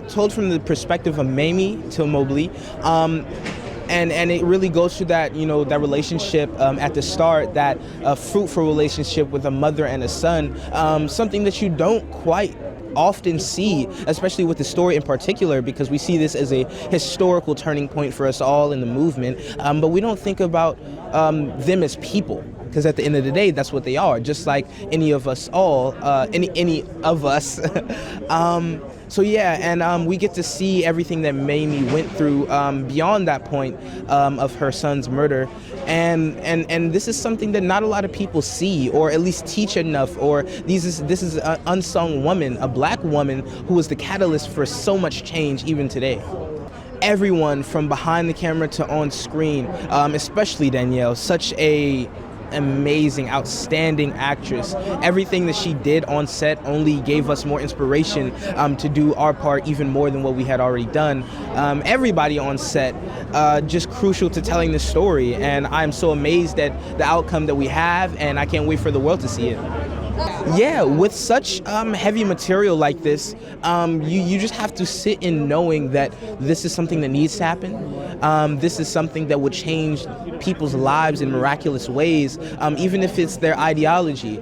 Told from the perspective of Mamie Till Mobley. And it really goes to that, that relationship at the start, that fruitful relationship with a mother and a son, something that you don't quite often see, especially with the story in particular, because we see this as a historical turning point for us all in the movement, but we don't think about them as people. Because at the end of the day, that's what they are, just like any of us all, any of us. So yeah, and we get to see everything that Mamie went through beyond that point of her son's murder, and this is something that not a lot of people see, or at least teach enough. Or this is an unsung woman, a black woman who was the catalyst for so much change even today. Everyone from behind the camera to on screen, especially Danielle, such a amazing, outstanding actress. Everything that she did on set only gave us more inspiration to do our part even more than what we had already done. Everybody on set, just crucial to telling the story, and I'm so amazed at the outcome that we have, and I can't wait for the world to see it. Yeah, with such heavy material like this, you just have to sit in knowing that this is something that needs to happen. This is something that would change people's lives in miraculous ways, even if it's their ideology.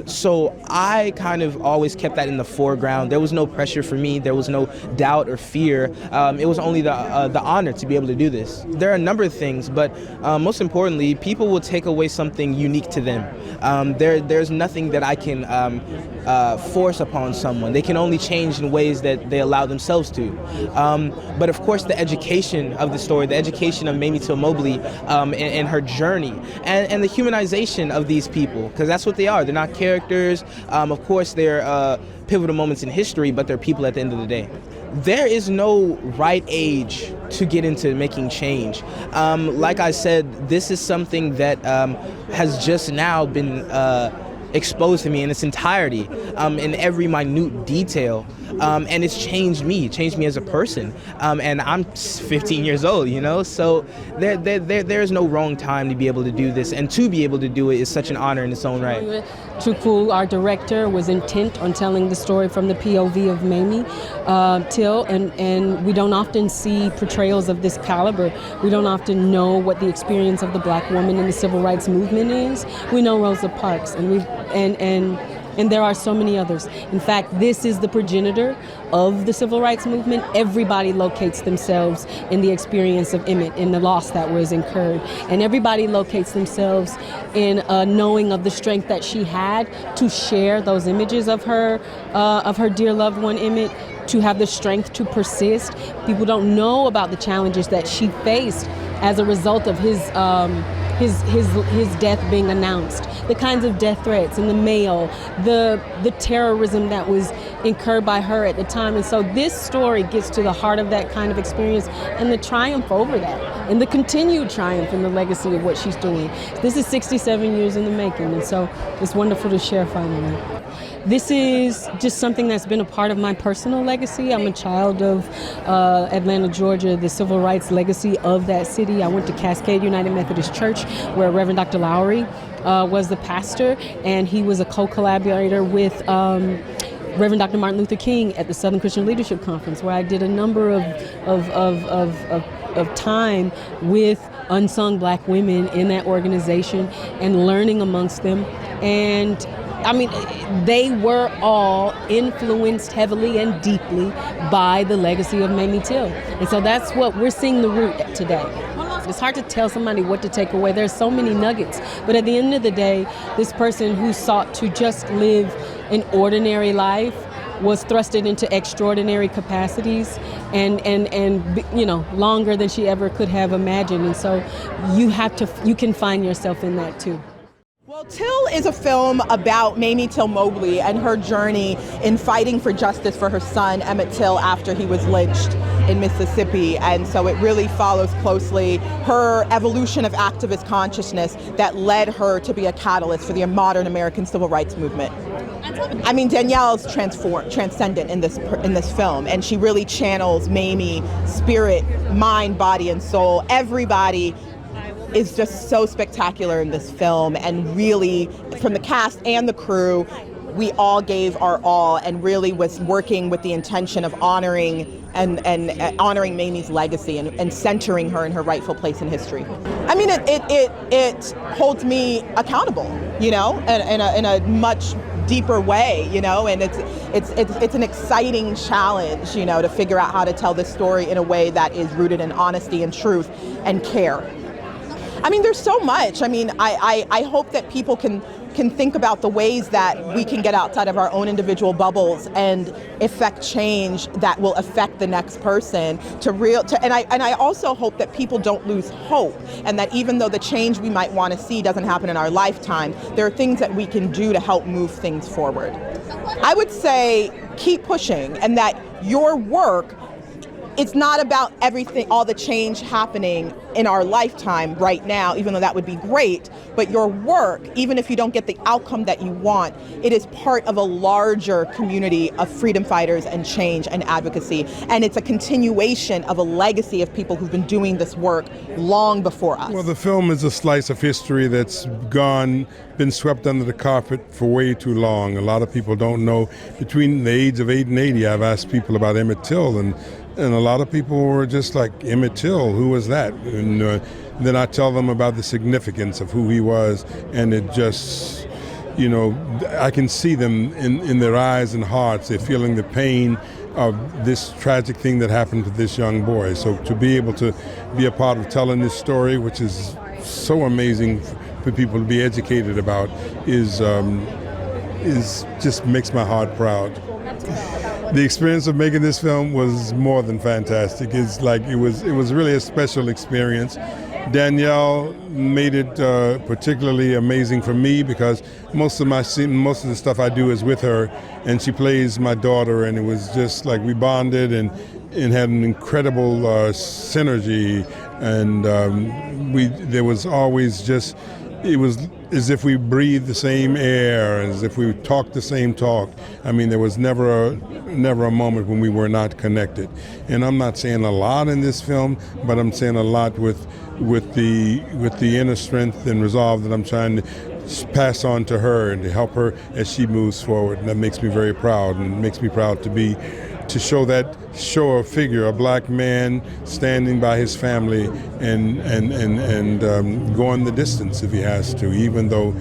So I kind of always kept that in the foreground. There was no pressure for me. There was no doubt or fear. It was only the honor to be able to do this. There are a number of things, but most importantly, people will take away something unique to them. There's nothing that I can force upon someone. They can only change in ways that they allow themselves to. But of course, the education of the story, the education of Mamie Till Mobley and her journey, and the humanization of these people, because that's what they are. They're not characters. Of course, they're pivotal moments in history, but they're people at the end of the day. There is no right age to get into making change. Like I said, this is something that has just now been exposed to me in its entirety, in every minute detail, and it's changed me as a person, and I'm 15 years old, so there's no wrong time to be able to do this, and to be able to do it is such an honor in its own right. Chukwu, our director, was intent on telling the story from the POV of Mamie Till, and we don't often see portrayals of this caliber. We don't often know what the experience of the black woman in the civil rights movement is. We know Rosa Parks, and there are so many others. In fact, this is the progenitor of the civil rights movement. Everybody locates themselves in the experience of Emmett, in the loss that was incurred. And everybody locates themselves in a knowing of the strength that she had to share those images of her dear loved one, Emmett, to have the strength to persist. People don't know about the challenges that she faced as a result of his death being announced, the kinds of death threats in the mail, the terrorism that was incurred by her at the time. And so this story gets to the heart of that kind of experience and the triumph over that, and the continued triumph and the legacy of what she's doing. This is 67 years in the making, and so it's wonderful to share finally. This is just something that's been a part of my personal legacy. I'm a child of Atlanta, Georgia, the civil rights legacy of that city. I went to Cascade United Methodist Church, where Reverend Dr. Lowry was the pastor, and he was a co-collaborator with Reverend Dr. Martin Luther King at the Southern Christian Leadership Conference, where I did a number of time with unsung black women in that organization and learning amongst them. And I mean, they were all influenced heavily and deeply by the legacy of Mamie Till. And so that's what we're seeing the root today. It's hard to tell somebody what to take away. There's so many nuggets. But at the end of the day, this person who sought to just live an ordinary life was thrusted into extraordinary capacities and longer than she ever could have imagined. And so you can find yourself in that too. Well, Till is a film about Mamie Till Mobley and her journey in fighting for justice for her son, Emmett Till, after he was lynched in Mississippi. And so it really follows closely her evolution of activist consciousness that led her to be a catalyst for the modern American civil rights movement. I mean, Danielle's transcendent in this film, and she really channels Mamie, spirit, mind, body, and soul. Everybody is just so spectacular in this film, and really, from the cast and the crew, we all gave our all and really was working with the intention of honoring and honoring Mamie's legacy and centering her in her rightful place in history. I mean, it holds me accountable, you know, in a much deeper way, you know, and it's an exciting challenge, you know, to figure out how to tell this story in a way that is rooted in honesty and truth and care. I mean, there's so much. I mean, I hope that people can think about the ways that we can get outside of our own individual bubbles and effect change that will affect the next person and I also hope that people don't lose hope, and that even though the change we might want to see doesn't happen in our lifetime, there are things that we can do to help move things forward. I would say keep pushing, and that your work, it's not about everything, all the change happening in our lifetime right now, even though that would be great, but your work, even if you don't get the outcome that you want, it is part of a larger community of freedom fighters and change and advocacy. And it's a continuation of a legacy of people who've been doing this work long before us. Well, the film is a slice of history that's been swept under the carpet for way too long. A lot of people don't know. Between the age of 8 and 80, I've asked people about Emmett Till, and a lot of people were just like, Emmett Till, who was that? And then I tell them about the significance of who he was, and it just, you know, I can see them in their eyes and hearts. They're feeling the pain of this tragic thing that happened to this young boy. So to be able to be a part of telling this story, which is so amazing for people to be educated about, is just makes my heart proud. The experience of making this film was more than fantastic. It's like it was really a special experience. Danielle made it particularly amazing for me because most of the stuff I do is with her, and she plays my daughter, and it was just like we bonded and had an incredible synergy, and there was always just, it was as if we breathed the same air, as if we talked the same talk. I mean, there was never a moment when we were not connected. And I'm not saying a lot in this film, but I'm saying a lot with the inner strength and resolve that I'm trying to pass on to her and to help her as she moves forward. And that makes me very proud, and it makes me proud to show a figure, a black man standing by his family and going the distance if he has to, even though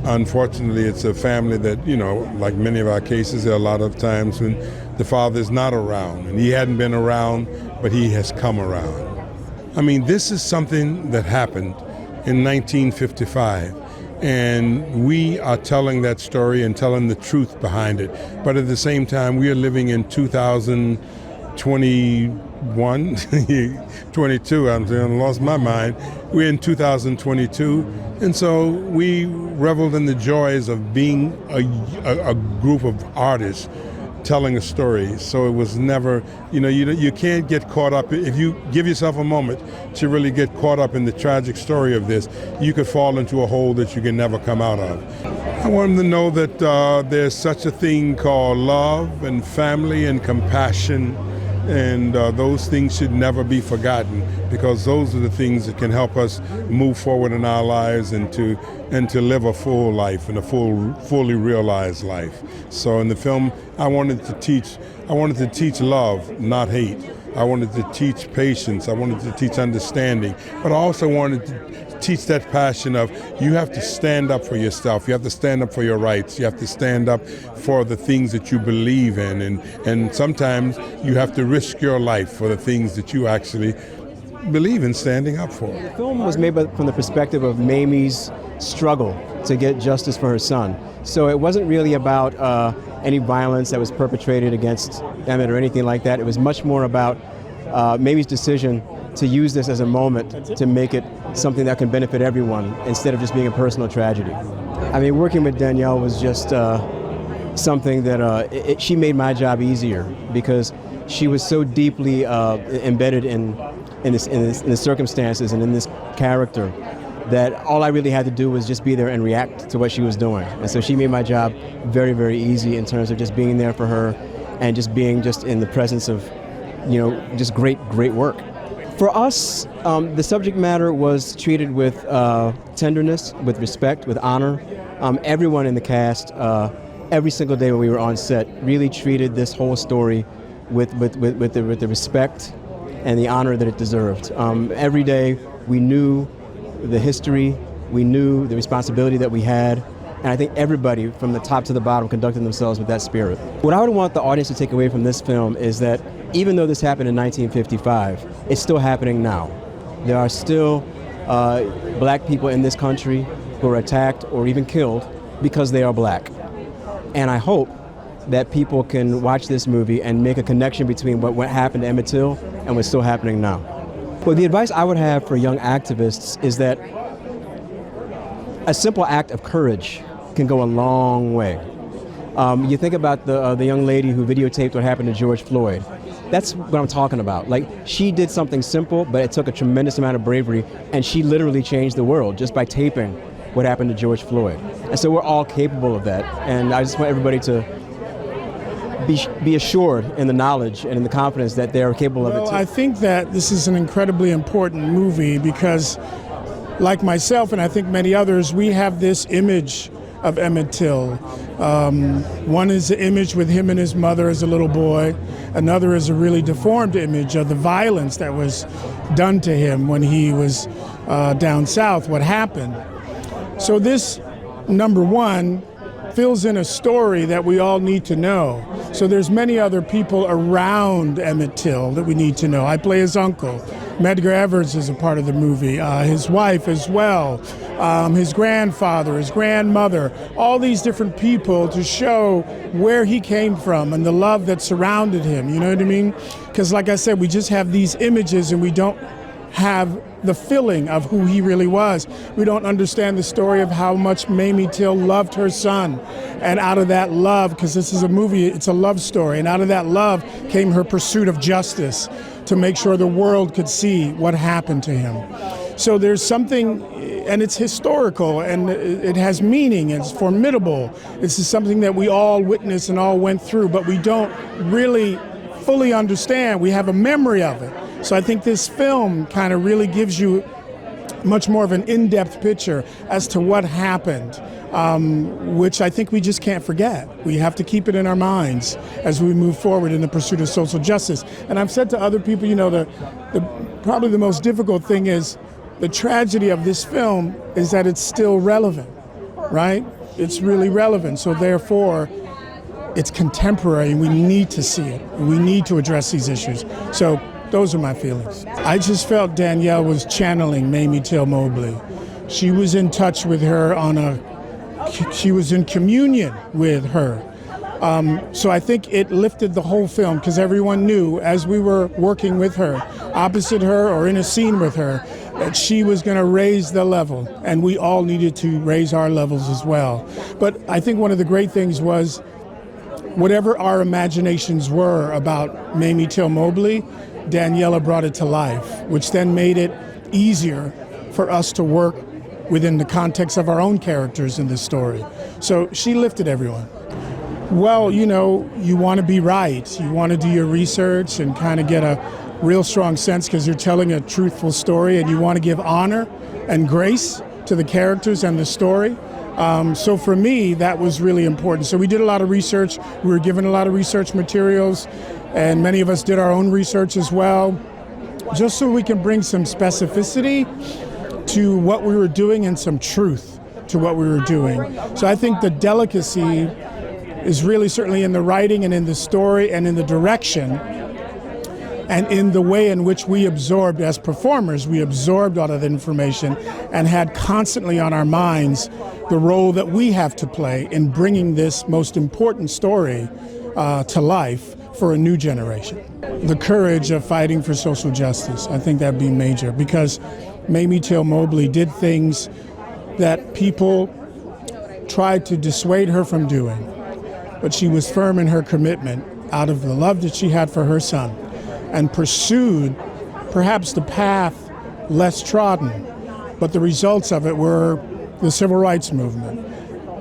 unfortunately it's a family that, you know, like many of our cases, there are a lot of times when the father is not around, and he hadn't been around, but he has come around. I mean, this is something that happened in 1955. And we are telling that story and telling the truth behind it. But at the same time, we are living in 2021, 22, I lost my mind. We're in 2022. And so we reveled in the joys of being a group of artists telling a story. So it was never, you can't get caught up. If you give yourself a moment to really get caught up in the tragic story of this, you could fall into a hole that you can never come out of. I want them to know that there's such a thing called love and family and compassion, and those things should never be forgotten, because those are the things that can help us move forward in our lives and to live a full life and a fully realized life. So in the film, I wanted to teach love, not hate. I wanted to teach patience. I wanted to teach understanding, but I also wanted to teach that passion of you have to stand up for yourself. You have to stand up for your rights. You have to stand up for the things that you believe in, and sometimes you have to risk your life for the things that you actually believe in standing up for. The film was made from the perspective of Mamie's struggle to get justice for her son. So it wasn't really about any violence that was perpetrated against Emmett or anything like that. It was much more about Mamie's decision to use this as a moment to make it something that can benefit everyone instead of just being a personal tragedy. I mean, working with Danielle was just something that she made my job easier, because she was so deeply embedded in the circumstances and in this character that all I really had to do was just be there and react to what she was doing. And so she made my job very, very easy in terms of just being there for her and just being just in the presence of, just great work. For us, the subject matter was treated with tenderness, with respect, with honor. Everyone in the cast, every single day when we were on set, really treated this whole story with the respect and the honor that it deserved. Every day we knew the history, we knew the responsibility that we had, and I think everybody from the top to the bottom conducted themselves with that spirit. What I would want the audience to take away from this film is that even though this happened in 1955, it's still happening now. There are still black people in this country who are attacked or even killed because they are black. And I hope that people can watch this movie and make a connection between what happened to Emmett Till and what's still happening now. Well, the advice I would have for young activists is that a simple act of courage can go a long way. You think about the young lady who videotaped what happened to George Floyd. That's what I'm talking about. Like, she did something simple, but it took a tremendous amount of bravery, and she literally changed the world just by taping what happened to George Floyd. And so we're all capable of that, and I just want everybody to be assured in the knowledge and in the confidence that they are capable of it too. Well, I think that this is an incredibly important movie because, like myself and I think many others, we have this image of Emmett Till. One is the image with him and his mother as a little boy. Another is a really deformed image of the violence that was done to him when he was down south, what happened. So this, number one, fills in a story that we all need to know. So there's many other people around Emmett Till that we need to know. I play his uncle. Medgar Evers is a part of the movie, his wife as well, his grandfather, his grandmother, all these different people to show where he came from and the love that surrounded him, you know what I mean? Because like I said, we just have these images and we don't have the feeling of who he really was. We don't understand the story of how much Mamie Till loved her son. And out of that love, because this is a movie, it's a love story, and out of that love came her pursuit of justice to make sure the world could see what happened to him. So there's something, and it's historical, and it has meaning, it's formidable. This is something that we all witnessed and all went through, but we don't really fully understand. We have a memory of it. So I think this film kind of really gives you much more of an in-depth picture as to what happened, which I think we just can't forget. We have to keep it in our minds as we move forward in the pursuit of social justice. And I've said to other people, you know, probably the most difficult thing is the tragedy of this film is that it's still relevant, right? It's really relevant. So therefore, it's contemporary, and we need to see it. And we need to address these issues. So those are my feelings. I just felt Danielle was channeling Mamie Till Mobley. She was in touch with her she was in communion with her. So I think it lifted the whole film because everyone knew as we were working with her, opposite her or in a scene with her, that she was going to raise the level, and we all needed to raise our levels as well. But I think one of the great things was whatever our imaginations were about Mamie Till Mobley, Daniela brought it to life, which then made it easier for us to work within the context of our own characters in this story. So she lifted everyone. Well, you know, you want to be right. You want to do your research and kind of get a real strong sense because you're telling a truthful story, and you want to give honor and grace to the characters and the story. So for me, that was really important. So we did a lot of research. We were given a lot of research materials, and many of us did our own research as well, just so we can bring some specificity to what we were doing and some truth to what we were doing. So I think the delicacy is really certainly in the writing and in the story and in the direction and in the way in which we absorbed as performers. We absorbed all of the information and had constantly on our minds the role that we have to play in bringing this most important story to life for a new generation. The courage of fighting for social justice, I think that'd be major, because Mamie Till Mobley did things that people tried to dissuade her from doing, but she was firm in her commitment out of the love that she had for her son and pursued perhaps the path less trodden, but the results of it were the civil rights movement.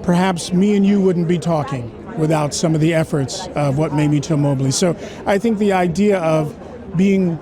Perhaps me and you wouldn't be talking without some of the efforts of what Mamie Till Mobley. So I think the idea of being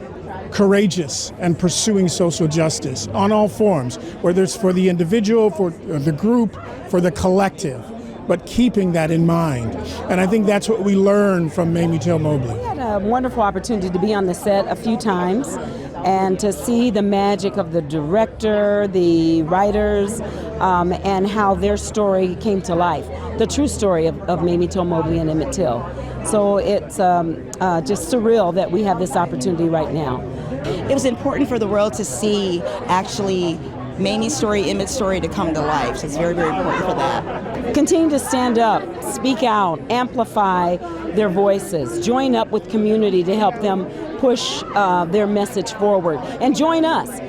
courageous and pursuing social justice on all forms, whether it's for the individual, for the group, for the collective, but keeping that in mind. And I think that's what we learned from Mamie Till Mobley. We had a wonderful opportunity to be on the set a few times and to see the magic of the director, the writers, and how their story came to life. The true story of Mamie Till Mobley and Emmett Till. So it's just surreal that we have this opportunity right now. It was important for the world to see actually Mamie's story, Emmett's story to come to life. So it's very, very important for that. Continue to stand up, speak out, amplify their voices, join up with community to help them push their message forward, and join us,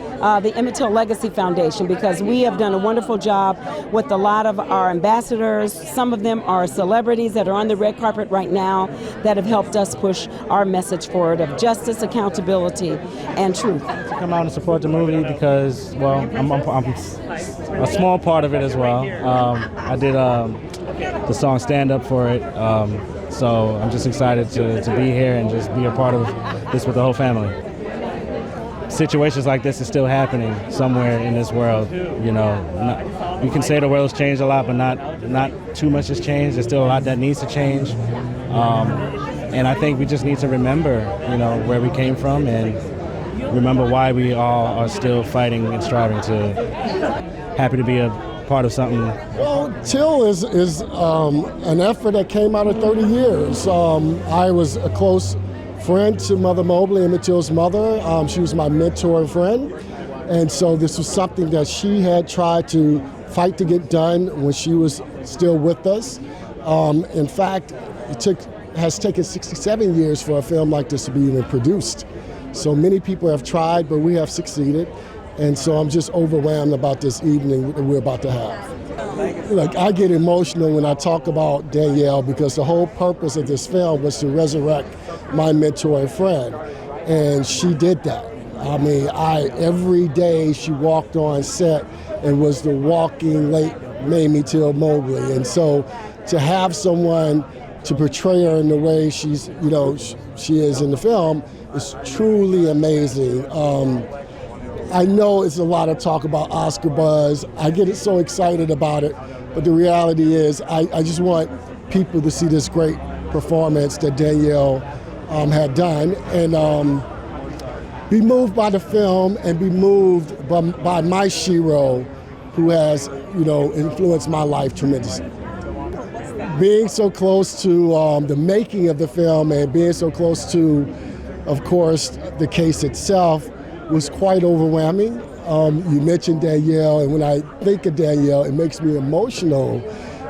the Emmett Till Legacy Foundation, because we have done a wonderful job with a lot of our ambassadors. Some of them are celebrities that are on the red carpet right now that have helped us push our message forward of justice, accountability, and truth. To come out and support the movie because, well, I'm a small part of it as well. I did the song Stand Up for it, so I'm just excited to be here and just be a part of this with the whole family. Situations like this is still happening somewhere in this world. You know, you can say the world's changed a lot, but not too much has changed. There's still a lot that needs to change, and I think we just need to remember, you know, where we came from and remember why we all are still fighting and striving happy to be a part of something. Well, Till is an effort that came out of 30 years. I was a close friend to Mother Mobley, Emmett Till's mother. She was my mentor and friend. And so this was something that she had tried to fight to get done when she was still with us. In fact, has taken 67 years for a film like this to be even produced. So many people have tried, but we have succeeded. And so I'm just overwhelmed about this evening that we're about to have. Like, I get emotional when I talk about Danielle because the whole purpose of this film was to resurrect my mentor and friend. And she did that. I mean, every day she walked on set and was the walking late Mamie Till Mobley. And so to have someone to portray her in the way she is in the film is truly amazing. I know it's a lot of talk about Oscar buzz. I get so excited about it, but the reality is I just want people to see this great performance that Danielle had done and be moved by the film and be moved by my Shiro, who has, influenced my life tremendously. Being so close to the making of the film and being so close to, of course, the case itself was quite overwhelming. You mentioned Danielle, and when I think of Danielle, it makes me emotional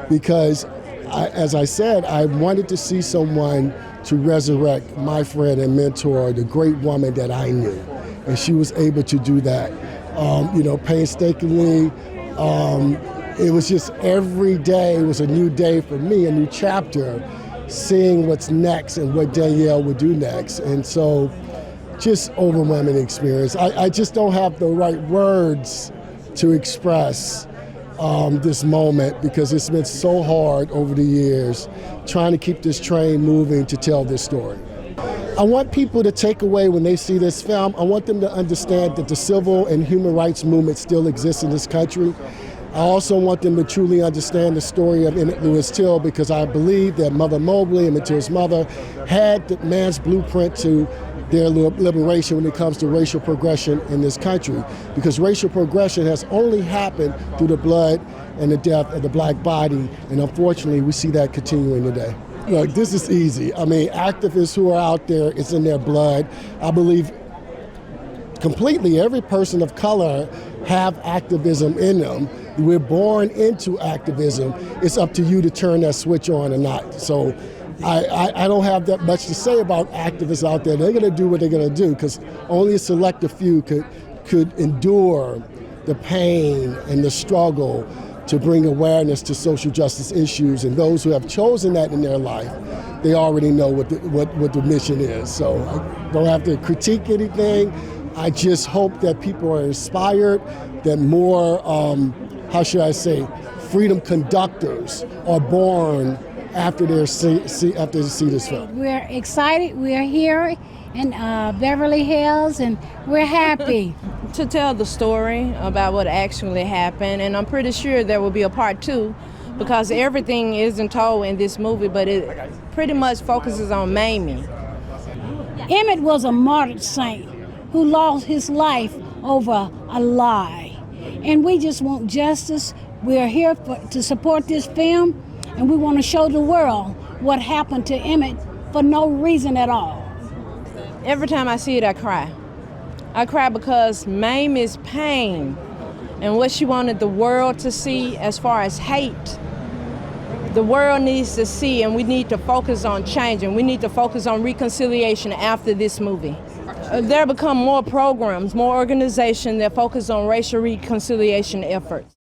because, as I said, I wanted to see someone to resurrect my friend and mentor, the great woman that I knew. And she was able to do that, painstakingly. It was just every day was a new day for me, a new chapter, seeing what's next and what Danielle would do next. And so, just overwhelming experience. I just don't have the right words to express this moment because it's been so hard over the years trying to keep this train moving to tell this story. I want people to take away when they see this film, I want them to understand that the civil and human rights movement still exists in this country. I also want them to truly understand the story of Emmett Louis Till because I believe that Mother Mobley, Emmett Till's mother, had the man's blueprint to their liberation when it comes to racial progression in this country. Because racial progression has only happened through the blood and the death of the black body, and unfortunately we see that continuing today. Look, this is easy. I mean, activists who are out there, it's in their blood. I believe completely every person of color have activism in them. We're born into activism. It's up to you to turn that switch on or not. So I don't have that much to say about activists out there. They're going to do what they're going to do because only a select few could endure the pain and the struggle to bring awareness to social justice issues. And those who have chosen that in their life, they already know what the mission is. So I don't have to critique anything. I just hope that people are inspired, that more, freedom conductors are born after they see this film. We're excited. We're here in Beverly Hills, and we're happy. To tell the story about what actually happened, and I'm pretty sure there will be a part 2 because everything isn't told in this movie, but it pretty much focuses on Mamie. Emmett was a martyred saint who lost his life over a lie, and we just want justice. We're here to support this film, and we want to show the world what happened to Emmett for no reason at all. Every time I see it, I cry. I cry because Mamie's pain and what she wanted the world to see as far as hate, the world needs to see, and we need to focus on change, and we need to focus on reconciliation after this movie. There become more programs, more organizations that focus on racial reconciliation efforts.